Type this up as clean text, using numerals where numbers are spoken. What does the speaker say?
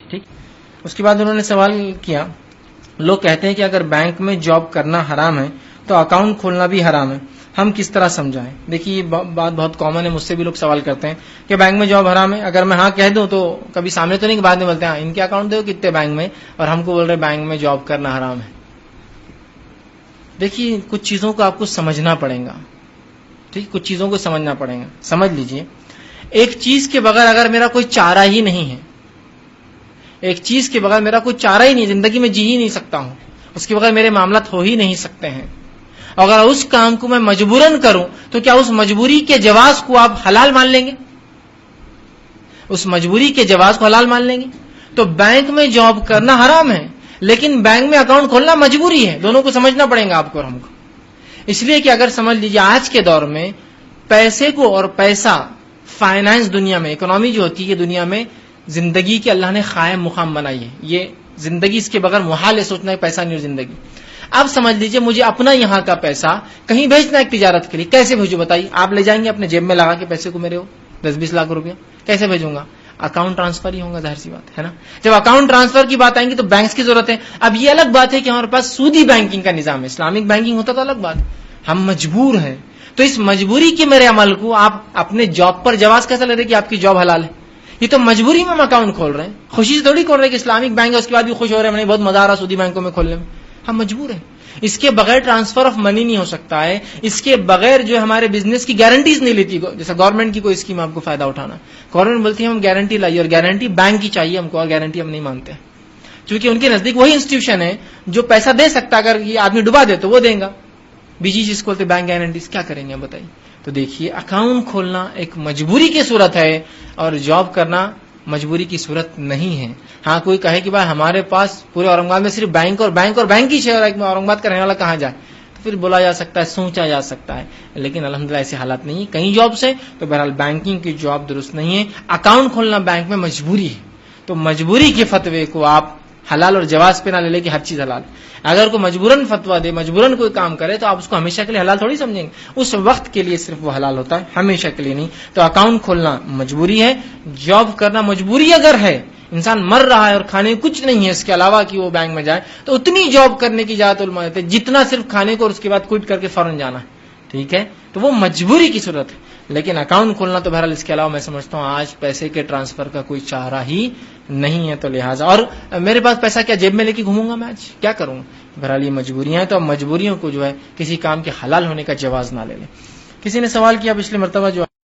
ٹھیک. اس کے بعد انہوں نے سوال کیا، لوگ کہتے ہیں کہ اگر بینک میں جاب کرنا حرام ہے تو اکاؤنٹ کھولنا بھی حرام ہے، ہم کس طرح سمجھائیں؟ دیکھیے یہ بات بہت کامن ہے، مجھ سے بھی لوگ سوال کرتے ہیں کہ بینک میں جاب حرام ہے. اگر میں ہاں کہہ دوں تو کبھی سامنے تو نہیں کہ بعد میں بولتے ہیں ان کے اکاؤنٹ دو کتنے بینک میں، اور ہم کو بول رہے بینک میں جاب کرنا حرام ہے. دیکھیے کچھ چیزوں کو آپ کو سمجھنا پڑے گا. ٹھیک، کچھ چیزوں کو سمجھنا پڑے گا. سمجھ لیجئے، ایک چیز کے بغیر اگر میرا کوئی چارہ ہی نہیں ہے، ایک چیز کے بغیر میرا کوئی چارہ ہی نہیں، زندگی میں جی ہی نہیں سکتا ہوں، اس کے بغیر میرے معاملات ہو ہی نہیں سکتے ہیں، اگر اس کام کو میں مجبوراً کروں تو کیا اس مجبوری کے جواز کو آپ حلال مان لیں گے؟ اس مجبوری کے جواز کو حلال مان لیں گے؟ تو بینک میں جاب کرنا حرام ہے، لیکن بینک میں اکاؤنٹ کھولنا مجبوری ہے. دونوں کو سمجھنا پڑے گا آپ کو اور ہم کو. اس لیے کہ اگر سمجھ لیجیے آج کے دور میں پیسے کو اور پیسہ، فائنانس دنیا میں، اکنامی جو ہوتی ہے دنیا میں زندگی کے اللہ نے قائم مقام بنائی ہے. یہ زندگی اس کے بغیر محال ہے سوچنا ہے پیسہ نہیں اور زندگی. اب سمجھ لیجئے مجھے اپنا یہاں کا پیسہ کہیں بھیجنا ہے ایک تجارت کے لیے، کیسے بھیجوں بتائیے؟ آپ لے جائیں گے اپنے جیب میں لگا کے پیسے کو میرے ہو 10-20 لاکھ روپیہ، کیسے بھیجوں گا؟ اکاؤنٹ ٹرانسفر ہی ہوگا، ظاہر سی بات ہے نا. جب اکاؤنٹ ٹرانسفر کی بات آئیں گی تو بینکس کی ضرورت ہے. اب یہ الگ بات ہے کہ ہمارے پاس سودی بینکنگ کا نظام ہے، اسلامک بینکنگ ہوتا تو الگ بات، ہم مجبور ہیں. تو اس مجبوری کے میرے عمل کو آپ اپنے جاب پر جواز کیسا لے رہے کہ آپ کی جاب حلال ہے؟ یہ تو مجبوری میں ہم اکاؤنٹ کھول رہے ہیں، خوشی سے تھوڑی کھول رہے ہیں کہ اسلامک بینک ہے اس کے بعد بھی خوش ہو رہے ہیں نہیں بہت مزہ آ رہا سودی بینکوں میں کھولنے میں. ہم مجبور ہیں. اس کے بغیر ٹرانسفر آف منی نہیں ہو سکتا ہے، اس کے بغیر جو ہمارے بزنس کی گارنٹیز نہیں لیتی. جیسے گورنمنٹ کی کوئی اسکیم آپ کو فائدہ اٹھانا، گورنمنٹ بولتی ہے ہم گارنٹی لائیے، اور گارنٹی بینک کی چاہیے ہم کو، اور گارنٹی ہم نہیں مانتے کیونکہ ان کے نزدیک وہی انسٹیٹیوشن ہے جو پیسہ دے سکتا، اگر یہ آدمی ڈبا دے تو وہ دے گا. بیجی جس کو بولتے بینک گارنٹیز، کیا کریں گے بتائیے؟ تو دیکھیے اکاؤنٹ کھولنا ایک مجبوری کی صورت ہے اور جاب کرنا مجبوری کی صورت نہیں ہے. ہاں کوئی کہے کہ بھائی ہمارے پاس پورے اورنگ آباد میں صرف بینک اور بینک ہی شہر ہے، اورنگ آباد کا رہنے والا کہاں جائے؟ تو پھر بولا جا سکتا ہے، سوچا جا سکتا ہے، لیکن الحمدللہ ایسے حالات نہیں ہیں. کئی جابس ہیں تو بہرحال بینکنگ کی جاب درست نہیں ہے. اکاؤنٹ کھولنا بینک میں مجبوری ہے، تو مجبوری کے فتوے کو آپ حلال اور جواز پہ نہ لے لے کہ ہر چیز حلال. اگر کوئی مجبوراً فتوا دے، مجبوراً کوئی کام کرے تو آپ اس کو ہمیشہ کے لیے حلال تھوڑی سمجھیں گے. اس وقت کے لیے صرف وہ حلال ہوتا ہے، ہمیشہ کے لیے نہیں. تو اکاؤنٹ کھولنا مجبوری ہے، جاب کرنا مجبوری اگر ہے، انسان مر رہا ہے اور کھانے کچھ نہیں ہے اس کے علاوہ کہ وہ بینک میں جائے، تو اتنی جاب کرنے کی اجازت علماء دیتے جتنا صرف کھانے کو اور اس کے بعد کوئٹ کر کے فوراً جانا ہے. ٹھیک ہے، تو وہ مجبوری کی صورت ہے. لیکن اکاؤنٹ کھولنا تو بہرحال اس کے علاوہ میں سمجھتا ہوں آج پیسے کے ٹرانسفر کا کوئی چارہ ہی نہیں ہے. تو لہٰذا اور میرے پاس پیسہ کیا جیب میں لے کے گھوموں گا میں آج؟ کیا کروں گا؟ بہرحال یہ مجبوریاں ہیں، تو اب مجبوریوں کو جو ہے کسی کام کے حلال ہونے کا جواز نہ لے لیں. کسی نے سوال کیا پچھلی مرتبہ جو